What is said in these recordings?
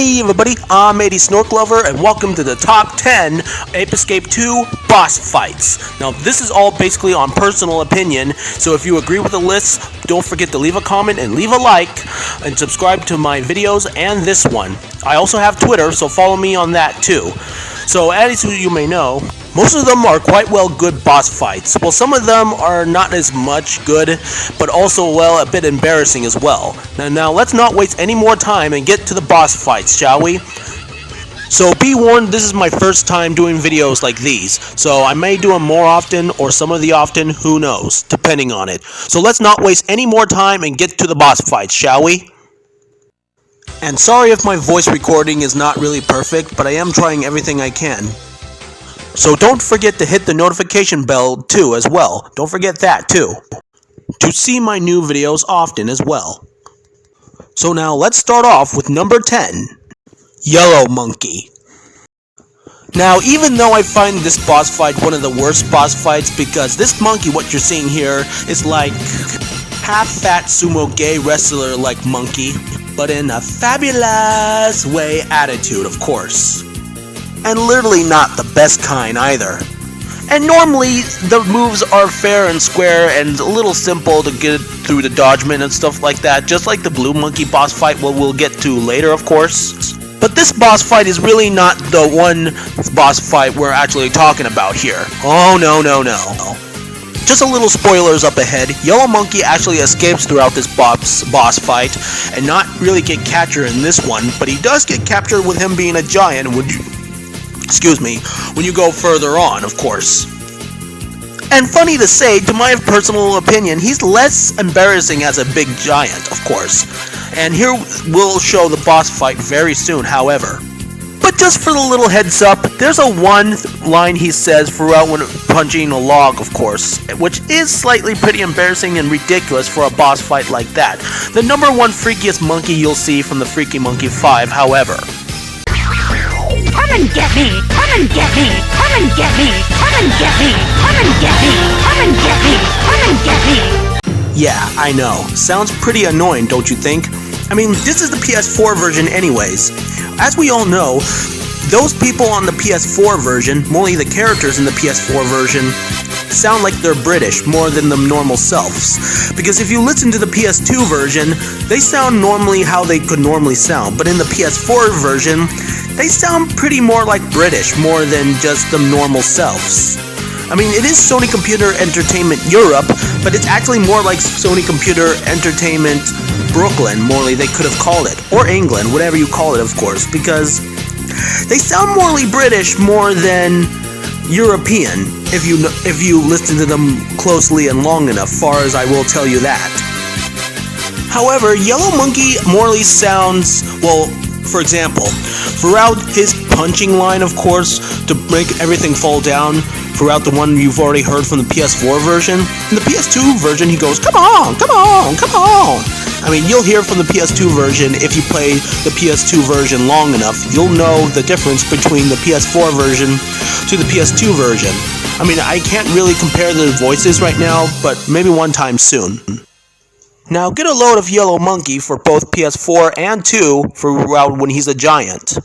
Hey everybody, I'm 80 Snork Lover, and welcome to the top 10 Ape Escape 2 boss fights. Now this is all basically on personal opinion, so if you agree with the list, don't forget to leave a comment and leave a like, and subscribe to my videos and this one. I also have Twitter, so follow me on that too. So as you may know, most of them are quite well good boss fights. Well, some of them are not as much good, but also, well, a bit embarrassing as well. Now let's not waste any more time and get to the boss fights, shall we? So be warned, this is my first time doing videos like these, so I may do them more often, or some of the often, who knows, depending on it. So let's not waste any more time and get to the boss fights, shall we? And sorry if my voice recording is not really perfect, but I am trying everything I can. So don't forget to hit the notification bell too as well. Don't forget that too. To see my new videos often as well. So now let's start off with number 10. Yellow Monkey. Now even though I find this boss fight one of the worst boss fights, because this monkey, what you're seeing here, is like half-fat sumo gay wrestler like monkey, but in a fabulous way attitude, of course. And literally not the best kind either. And normally the moves are fair and square and a little simple to get through the dodgement and stuff like that, just like the blue monkey boss fight, what we'll get to later, of course. But this boss fight is really not the one boss fight we're actually talking about here. Oh no. Just a little spoilers up ahead, Yellow Monkey actually escapes throughout this boss fight and not really get captured in this one, but he does get captured with him being a giant when you go further on, of course. And funny to say, to my personal opinion, he's less embarrassing as a big giant, of course. And here we'll show the boss fight very soon, however. But just for the little heads up, there's a one line he says throughout when punching a log, of course, which is slightly pretty embarrassing and ridiculous for a boss fight like that. The number one freakiest monkey you'll see from the Freaky Monkey 5, however. Come and get me! Come and get me! Come and get me! Come and get me! Come and get me! Come and get me! Come and get me! Yeah, I know. Sounds pretty annoying, don't you think? I mean, this is the PS4 version anyways. As we all know, those people on the PS4 version, mostly the characters in the PS4 version, sound like they're British more than the normal selves. Because if you listen to the PS2 version, they sound normally how they could normally sound. But in the PS4 version, they sound pretty more like British more than just the normal selves. I mean, it is Sony Computer Entertainment Europe, but it's actually more like Sony Computer Entertainment Brooklyn, morely they could have called it, or England, whatever you call it, of course, because they sound morely British more than European, if you listen to them closely and long enough, far as I will tell you that. However, Yellow Monkey morely sounds, well, for example, throughout his punching line, of course, to make everything fall down, throughout the one you've already heard from the PS4 version, in the PS2 version he goes, come on, come on, come on. I mean, you'll hear from the PS2 version if you play the PS2 version long enough. You'll know the difference between the PS4 version to the PS2 version. I mean, I can't really compare the voices right now, but maybe one time soon. Now get a load of Yellow Monkey for both PS4 and 2 throughout when he's a giant.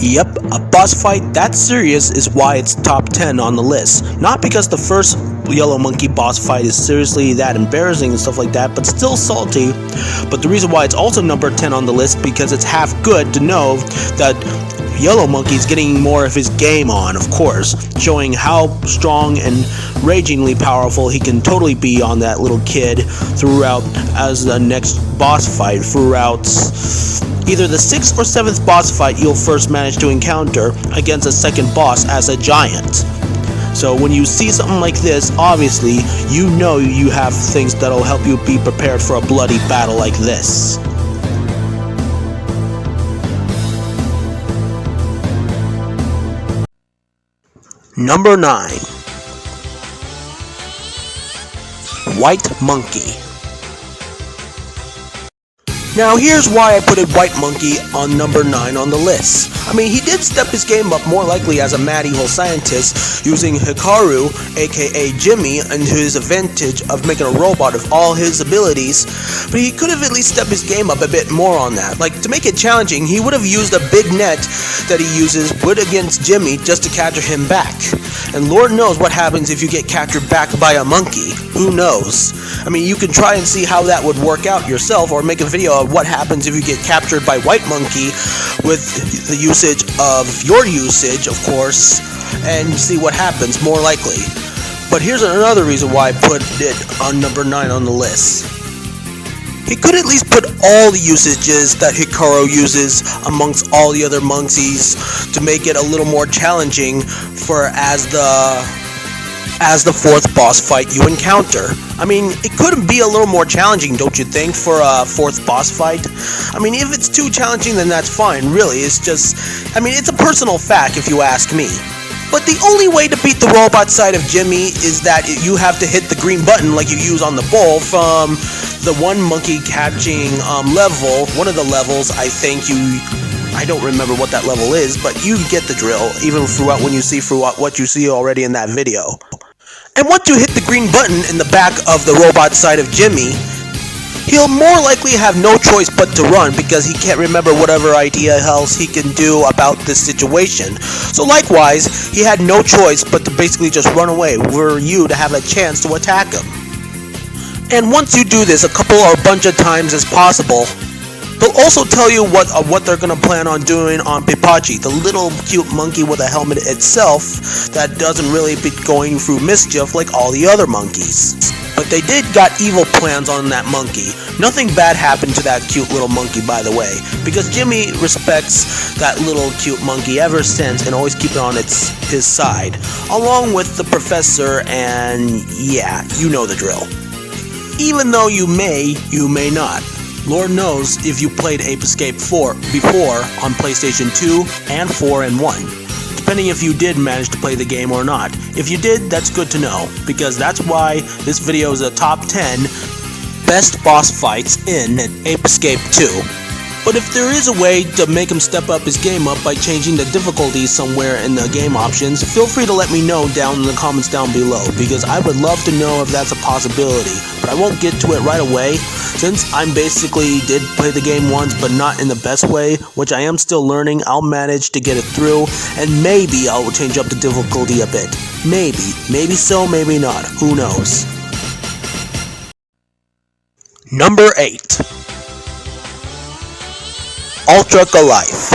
Yep, a boss fight that serious is why it's top 10 on the list. Not because the first yellow monkey boss fight is seriously that embarrassing and stuff like that, but still salty. But the reason why it's also number 10 on the list, because it's half good to know that Yellow Monkey's getting more of his game on, of course, showing how strong and ragingly powerful he can totally be on that little kid throughout as the next boss fight, throughout either the 6th or 7th boss fight you'll first manage to encounter against a second boss as a giant. So when you see something like this, obviously, you know you have things that'll help you be prepared for a bloody battle like this. Number 9. White Monkey. Now here's why I put a White Monkey on number 9 on the list. I mean, he did step his game up more likely as a mad evil scientist, using Hikaru, aka Jimmy, and his advantage of making a robot of all his abilities, but he could have at least stepped his game up a bit more on that. Like, to make it challenging, he would have used a big net that he uses put against Jimmy just to capture him back. And Lord knows what happens if you get captured back by a monkey. Who knows? I mean, you can try and see how that would work out yourself, or make a video of what happens if you get captured by White Monkey with the usage of your usage, of course, and see what happens, more likely. But here's another reason why I put it on number 9 on the list. He could at least put all the usages that Hikaru uses amongst all the other monkeys to make it a little more challenging for as the 4th boss fight you encounter. I mean, it could be a little more challenging, don't you think, for a 4th boss fight? I mean, if it's too challenging, then that's fine, really. It's just, I mean, it's a personal fact if you ask me. But the only way to beat the robot side of Jimmy is that you have to hit the green button like you use on the bowl from the one monkey catching level, one of the levels, I don't remember what that level is, but you get the drill, even throughout when you see what you see already in that video. And once you hit the green button in the back of the robot side of Jimmy, he'll more likely have no choice but to run, because he can't remember whatever idea else he can do about this situation. So likewise, he had no choice but to basically just run away for you to have a chance to attack him. And once you do this a couple or a bunch of times as possible, they'll also tell you what they're going to plan on doing on Pipachi, the little cute monkey with a helmet itself that doesn't really be going through mischief like all the other monkeys. But they did got evil plans on that monkey. Nothing bad happened to that cute little monkey, by the way, because Jimmy respects that little cute monkey ever since and always keep it on his side, along with the professor, and yeah, you know the drill. Even though you may not. Lord knows if you played Ape Escape 4 before on PlayStation 2 and 4 and 1. Depending if you did manage to play the game or not. If you did, that's good to know, because that's why this video is a top 10 best boss fights in Ape Escape 2. But if there is a way to make him step up his game up by changing the difficulty somewhere in the game options, feel free to let me know down in the comments down below, because I would love to know if that's a possibility. But I won't get to it right away, since I basically did play the game once, but not in the best way, which I am still learning. I'll manage to get it through, and maybe I'll change up the difficulty a bit. Maybe so, maybe not, who knows. Number 8. Ultra Goliath.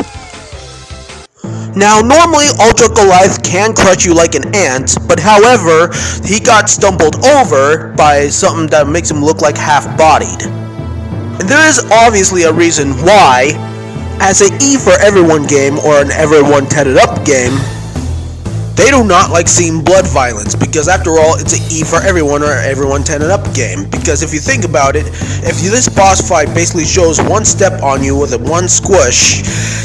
Now, normally Ultra Goliath can crush you like an ant, but however, he got stumbled over by something that makes him look like half-bodied. And there is obviously a reason why, as an E for Everyone game or an Everyone Tedded Up game, they do not like seeing blood violence, because after all, it's an E for Everyone or Everyone Tedded Up game. Because if you think about it, if this boss fight basically shows one step on you with a one squish,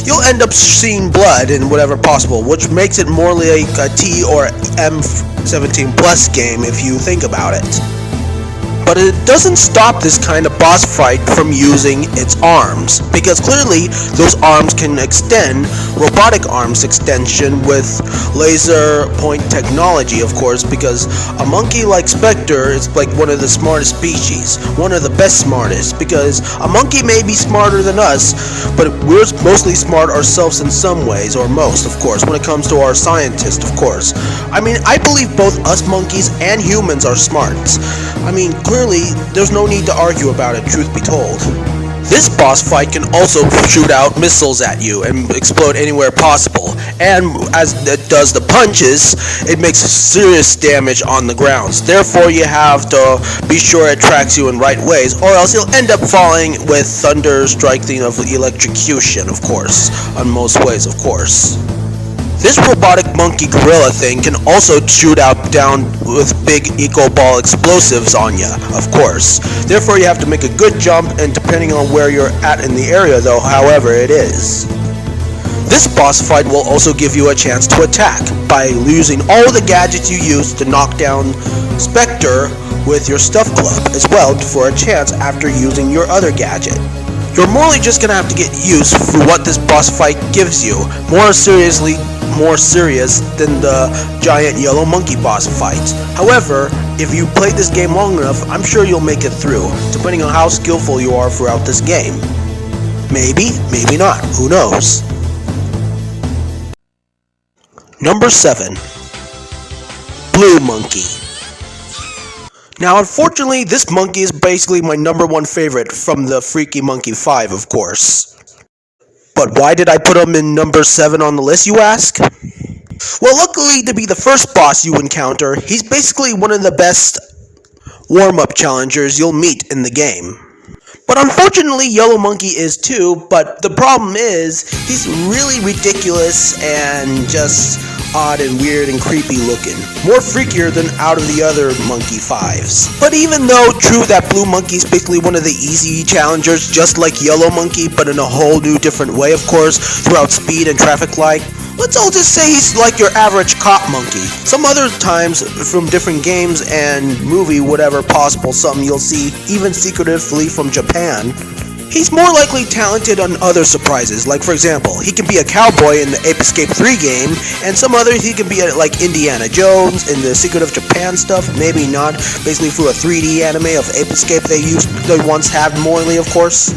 you'll end up seeing blood in whatever possible, which makes it more like a T or M17 Plus game if you think about it. But it doesn't stop this kind of boss fight from using its arms, because clearly those arms can extend, robotic arms extension with laser point technology, of course, because a monkey like Spectre is like one of the smartest species, one of the best smartest, because a monkey may be smarter than us, but we're mostly smart ourselves in some ways, or most, of course, when it comes to our scientists, of course. I mean, I believe both us monkeys and humans are smart. I mean, clearly, there's no need to argue about it, truth be told. This boss fight can also shoot out missiles at you and explode anywhere possible, and as it does the punches, it makes serious damage on the grounds. Therefore, you have to be sure it tracks you in right ways, or else you'll end up falling with thunder striking of electrocution, of course, on most ways, of course. This robotic monkey gorilla thing can also shoot out down with big eco ball explosives on ya, of course. Therefore you have to make a good jump, and depending on where you're at in the area though, however it is. This boss fight will also give you a chance to attack by using all the gadgets you use to knock down Spectre with your stuff club as well for a chance after using your other gadget. You're morally just gonna have to get used for what this boss fight gives you, more serious than the giant yellow monkey boss fights. However, if you played this game long enough, I'm sure you'll make it through, depending on how skillful you are throughout this game. Maybe, maybe not, who knows. Number 7. Blue Monkey. Now, unfortunately, this monkey is basically my number one favorite from the Freaky Monkey 5, of course. But why did I put him in number 7 on the list, you ask? Well, luckily to be the first boss you encounter, he's basically one of the best warm-up challengers you'll meet in the game. But unfortunately, Yellow Monkey is too, but the problem is, he's really ridiculous and just odd and weird and creepy looking. More freakier than out of the other Monkey 5s. But even though true that Blue Monkey is basically one of the easy challengers, just like Yellow Monkey, but in a whole new different way, of course, throughout speed and traffic light, let's all just say he's like your average cop monkey. Some other times, from different games and movie, whatever possible, something you'll see, even secretively from Japan, he's more likely talented on other surprises, like for example, he can be a cowboy in the Ape Escape 3 game, and some others he can be like Indiana Jones in the Secret of Japan stuff, maybe not, basically through a 3D anime of Ape Escape they once had morally, of course.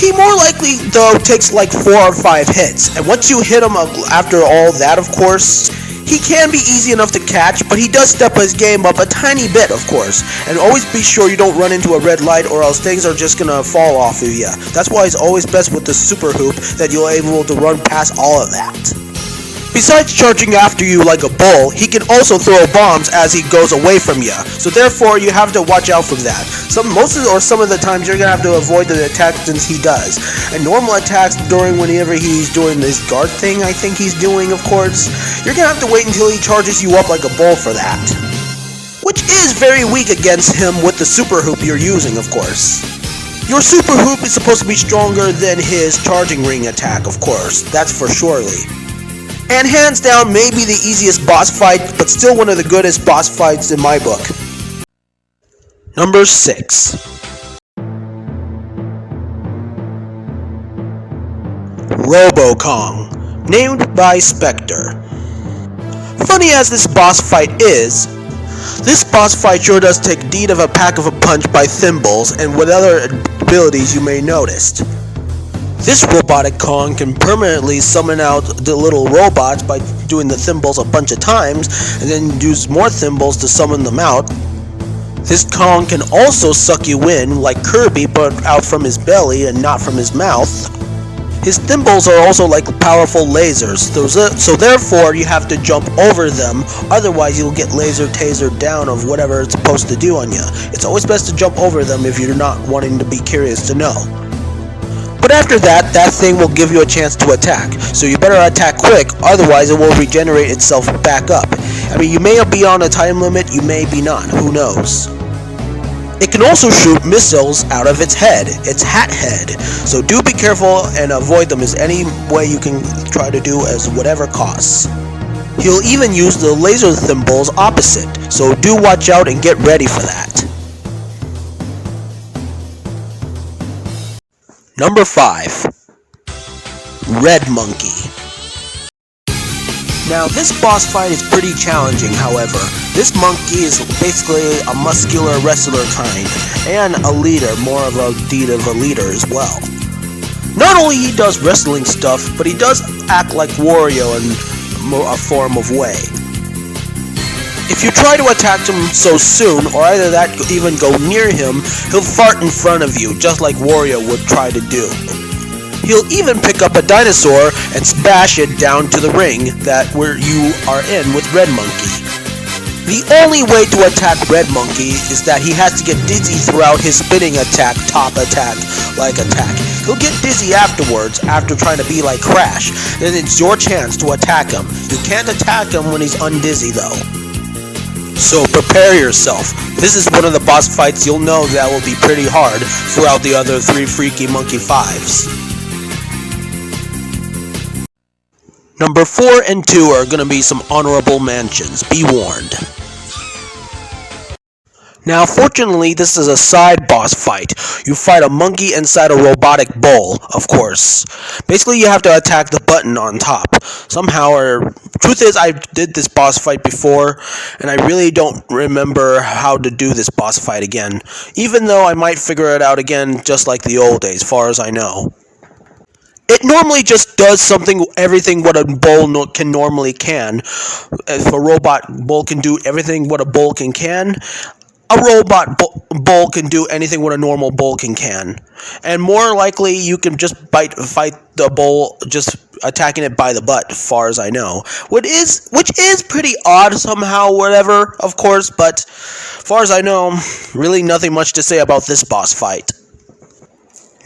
He more likely, though, takes like 4 or 5 hits, and once you hit him after all that, of course, he can be easy enough to catch, but he does step his game up a tiny bit, of course, and always be sure you don't run into a red light or else things are just gonna fall off of you. That's why it's always best with the super hoop that you're able to run past all of that. Besides charging after you like a bull, he can also throw bombs as he goes away from you, so therefore you have to watch out for that. Some of the times you're gonna have to avoid the attacks since he does. And normal attacks whenever he's doing this guard thing I think he's doing, of course, you're gonna have to wait until he charges you up like a bull for that. Which is very weak against him with the super hoop you're using, of course. Your super hoop is supposed to be stronger than his charging ring attack, of course, that's for surely. And hands down, maybe the easiest boss fight, but still one of the goodest boss fights in my book. Number 6. Robocon, named by Spectre. Funny as this boss fight is, this boss fight sure does take deed of a pack of a punch by Thimbles and what other abilities you may notice. This robotic Kong can permanently summon out the little robots by doing the Thimbles a bunch of times, and then use more Thimbles to summon them out. This Kong can also suck you in, like Kirby, but out from his belly and not from his mouth. His Thimbles are also like powerful lasers, so therefore you have to jump over them, otherwise you'll get laser tasered down of whatever it's supposed to do on you. It's always best to jump over them if you're not wanting to be curious to know. But after that thing will give you a chance to attack, so you better attack quick, otherwise it will regenerate itself back up. I mean, you may be on a time limit, you may be not, who knows. It can also shoot missiles out of its head, its hat head, so do be careful and avoid them as any way you can try to do as whatever costs. He'll even use the laser Thimbles opposite, so do watch out and get ready for that. Number 5. Red Monkey. Now this boss fight is pretty challenging, however. This monkey is basically a muscular wrestler kind, and a leader, more of a deed of a leader as well. Not only he does wrestling stuff, but he does act like Wario in a form of way. If you try to attack him so soon, or either that even go near him, he'll fart in front of you, just like Wario would try to do. He'll even pick up a dinosaur and smash it down to the ring where you are in with Red Monkey. The only way to attack Red Monkey is that he has to get dizzy throughout his spinning attack, top attack, like attack. He'll get dizzy afterwards, after trying to be like Crash. Then it's your chance to attack him. You can't attack him when he's undizzy though. So prepare yourself. This is one of the boss fights you'll know that will be pretty hard throughout the other 3 Freaky Monkey 5s. Number 4 and 2 are going to be some honorable mentions. Be warned. Now, fortunately, this is a side boss fight. You fight a monkey inside a robotic bowl, of course. Basically, you have to attack the button on top. Somehow, truth is, I did this boss fight before, and I really don't remember how to do this boss fight again. Even though I might figure it out again, just like the old days, far as I know. It normally just does everything what a bowl can normally can. If a robot bowl can do everything what a bowl can, a robot bowl can do anything what a normal bowl can. And more likely, you can just fight the bowl just attacking it by the butt, as far as I know. Which is pretty odd somehow, whatever, of course, but as far as I know, really nothing much to say about this boss fight.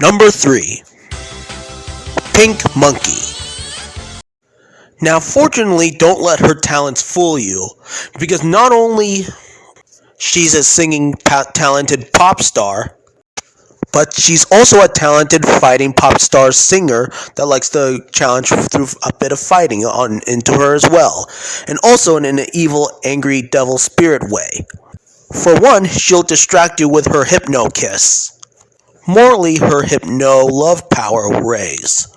Number 3. Pink Monkey. Now, fortunately, don't let her talents fool you, because not only she's a singing talented pop star, but she's also a talented fighting pop star singer that likes to challenge through a bit of fighting into her as well, and also in an evil, angry devil spirit way. For one, she'll distract you with her hypno kiss. Morally, her hypno love power rays.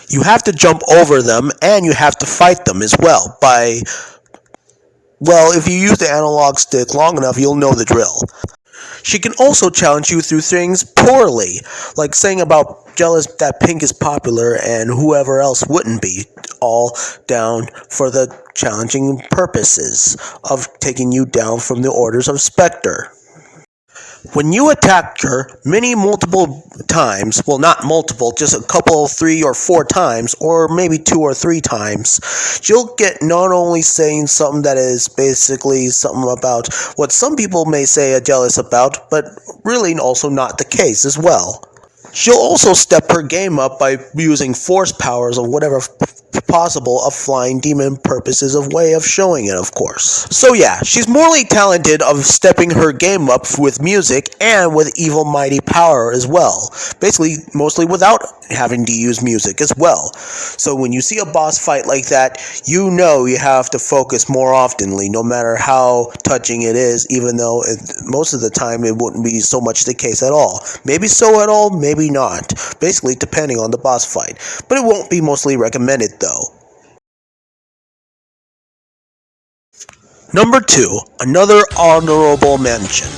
You have to jump over them, and you have to fight them as well if you use the analog stick long enough, you'll know the drill. She can also challenge you through things poorly, like saying about jealous that Pink is popular and whoever else wouldn't be, all down for the challenging purposes of taking you down from the orders of Spectre. When you attack her multiple times, well, not multiple, just a couple, 3 or 4 times, or maybe 2 or 3 times, she'll get not only saying something that is basically something about what some people may say are jealous about, but really also not the case as well. She'll also step her game up by using force powers or whatever possible of flying demon purposes of way of showing it, of course. So yeah, she's morally talented of stepping her game up with music and with evil mighty power as well. Basically, mostly without having to use music as well. So when you see a boss fight like that, you know you have to focus more oftenly, no matter how touching it is, even though most of the time it wouldn't be so much the case at all. Maybe so at all, maybe not. Basically, depending on the boss fight. But it won't be mostly recommended though. Number 2, another honorable mention.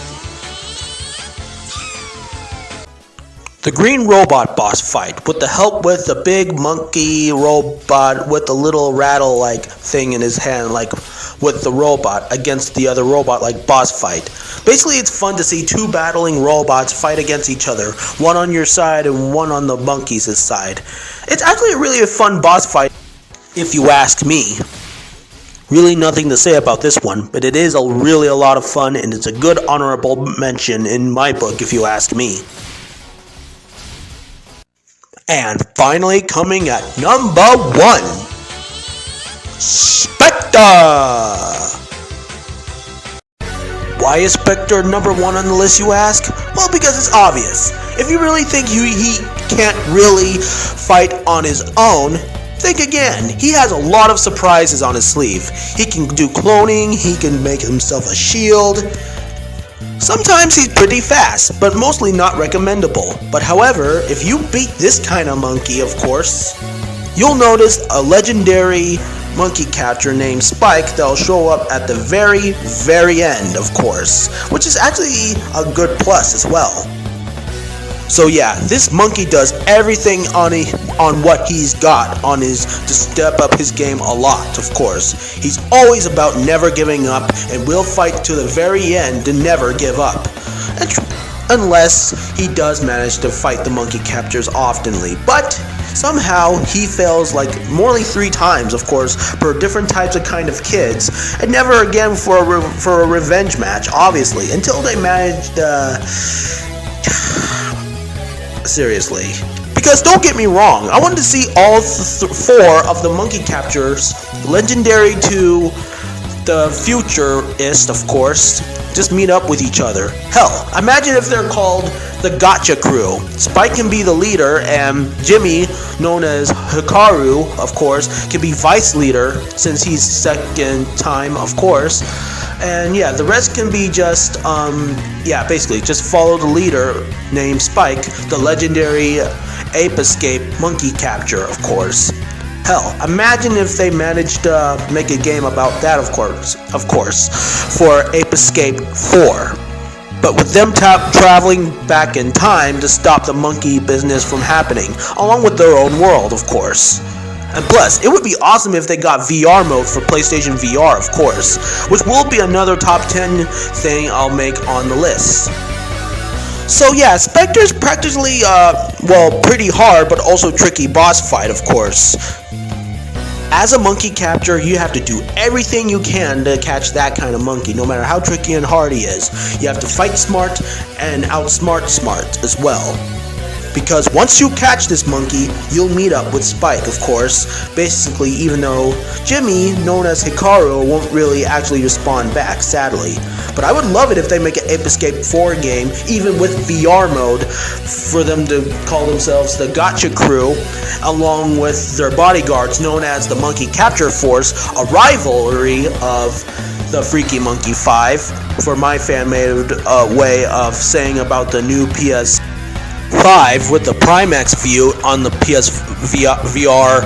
The green robot boss fight, with the help with the big monkey robot with the little rattle-like thing in his hand, like with the robot against the other robot, like boss fight. Basically, it's fun to see 2 battling robots fight against each other, one on your side and one on the monkey's side. It's actually really a fun boss fight, if you ask me. Really nothing to say about this one, but it is really a lot of fun, and it's a good honorable mention in my book, if you ask me. And finally, coming at number 1, Spectre! Why is Spectre number 1 on the list, you ask? Well, because it's obvious. If you really think he can't really fight on his own, think again. He has a lot of surprises on his sleeve. He can do cloning, he can make himself a shield. Sometimes he's pretty fast, but mostly not recommendable. But however, if you beat this kind of monkey, of course, you'll notice a legendary monkey catcher named Spike that'll show up at the very end, of course, which is actually a good plus as well. So yeah, this monkey does everything on what he's got on his to step up his game a lot, of course. He's always about never giving up and will fight to the very end to never give up. Unless he does manage to fight the monkey captures oftenly, but somehow he fails like more than 3 times, of course, for different types of kind of kids, and never again for a revenge match, obviously, until they managed seriously. Because don't get me wrong, I wanted to see all 4 of the monkey captures, legendary to the futurist, of course, just meet up with each other. Hell, imagine if they're called the Gotcha Crew. Spike can be the leader, and Jimmy, known as Hikaru, of course, can be vice leader since he's second time, of course. And yeah, the rest can be just, basically just follow the leader named Spike, the legendary Ape Escape monkey capture, of course. Hell, imagine if they managed to make a game about that, of course, for Ape Escape 4. But with them traveling back in time to stop the monkey business from happening, along with their own world, of course. And plus, it would be awesome if they got VR mode for PlayStation VR, of course, which will be another top 10 thing I'll make on the list. So yeah, Spectre's practically, pretty hard, but also tricky boss fight, of course. As a monkey capture, you have to do everything you can to catch that kind of monkey, no matter how tricky and hard he is. You have to fight smart and outsmart smart as well. Because once you catch this monkey, you'll meet up with Spike, of course. Basically, even though Jimmy, known as Hikaru, won't really actually respond back, sadly. But I would love it if they make an Ape Escape 4 game, even with VR mode, for them to call themselves the Gotcha Crew, along with their bodyguards, known as the Monkey Capture Force, a rivalry of the Freaky Monkey 5, for my fan-made way of saying about the new PS5 with the Primax view on the VR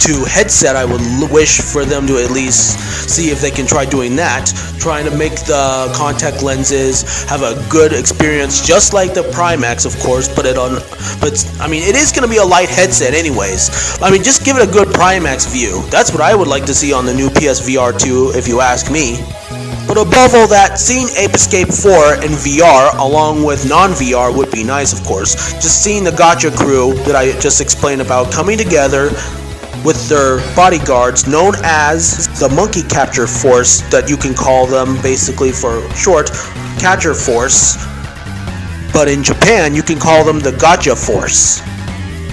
2 headset. I would wish for them to at least see if they can try doing that, trying to make the contact lenses have a good experience, just like the Primax, of course. But it is going to be a light headset anyways. I mean, just give it a good Primax view. That's what I would like to see on the new PSVR 2, if you ask me. But above all that, seeing Ape Escape 4 in VR along with non-VR would be nice, of course. Just seeing the Gotcha Crew that I just explained about coming together with their bodyguards, known as the Monkey Capture Force, that you can call them basically for short, Capture Force. But in Japan, you can call them the Gotcha Force.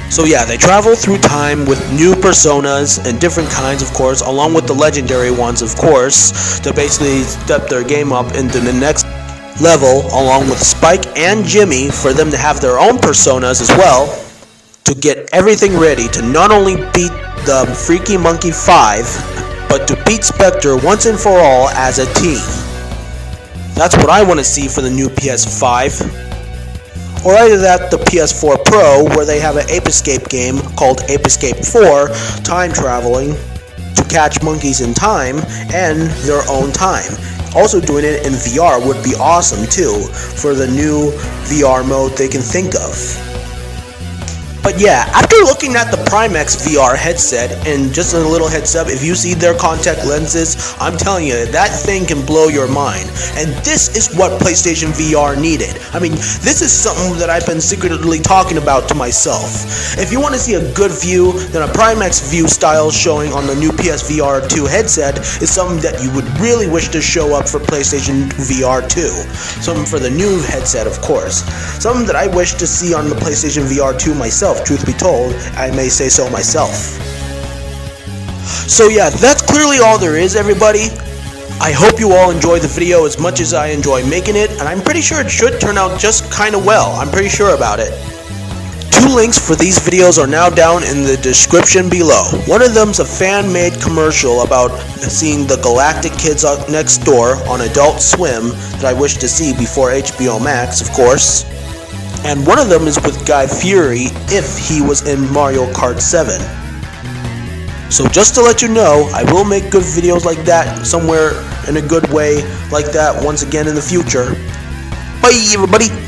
So yeah, they travel through time with new personas and different kinds, of course, along with the legendary ones, of course, to basically step their game up into the next level, along with Spike and Jimmy, for them to have their own personas as well, to get everything ready to not only beat the Freaky Monkey 5, but to beat Spectre once and for all as a team. That's what I want to see for the new PS5. Or either that, the PS4 Pro, where they have an Ape Escape game called Ape Escape 4, time traveling to catch monkeys in time and their own time. Also doing it in VR would be awesome too, for the new VR mode they can think of. But yeah, after looking at the Primax VR headset, and just a little heads up, if you see their contact lenses, I'm telling you, that thing can blow your mind. And this is what PlayStation VR needed. I mean, this is something that I've been secretly talking about to myself. If you want to see a good view, then a Primax view style showing on the new PSVR 2 headset is something that you would really wish to show up for PlayStation VR 2. Something for the new headset, of course. Something that I wish to see on the PlayStation VR 2 myself. Truth be told, I may say so myself. So yeah, that's clearly all there is, everybody. I hope you all enjoy the video as much as I enjoy making it, and I'm pretty sure it should turn out just kind of well. I'm pretty sure about it. Two links for these videos are now down in the description below. One of them's a fan-made commercial about seeing the Galactic Kids Next Door on Adult Swim that I wish to see before HBO Max, of course. And one of them is with Guy Fieri if he was in Mario Kart 7. So just to let you know, I will make good videos like that somewhere in a good way like that once again in the future. Bye everybody!